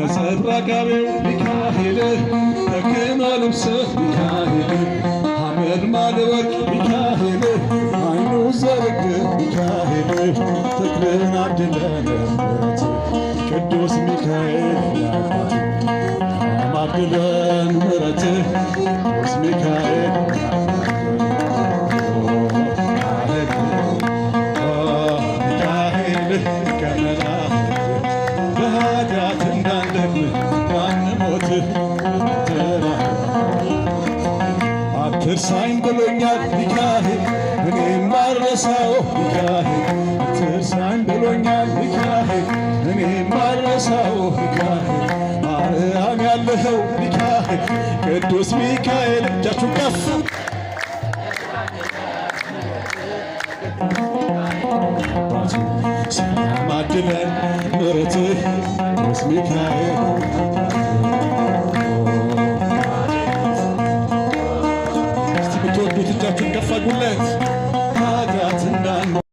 ነጸብራቃቤው ሚካኤል ተክኖ ልብስህ ሚካኤል ሐመድ ማለወርቅ ሚካኤል አይኑ ዘርግ ሚካኤል ተክልን አድለንበት ቅዱስ ሚካኤል ያባት አማክለን ምረት ቅዱስ ሚካኤል ሚካኤል ከመላ በኃጢአት እንዳንደክም እንዳንሞት አትርሳኝ ብሎኛል ሚካኤል እኔም ማረሳው ሚካኤል አትርሳኝ ብሎኛል ሚካኤል እኔም ማረሳው ሚካኤል ማርያም ያለኸው ሚካኤል ቅዱስ ሚካኤል እጃችሁን ከፍ ሰላም አድለን ምሕረትህ ቅዱስ ሚካኤል እስቲ ብትወዱት እጃችሁን ከፍ አድርጉለት ኃጢአት እንዳን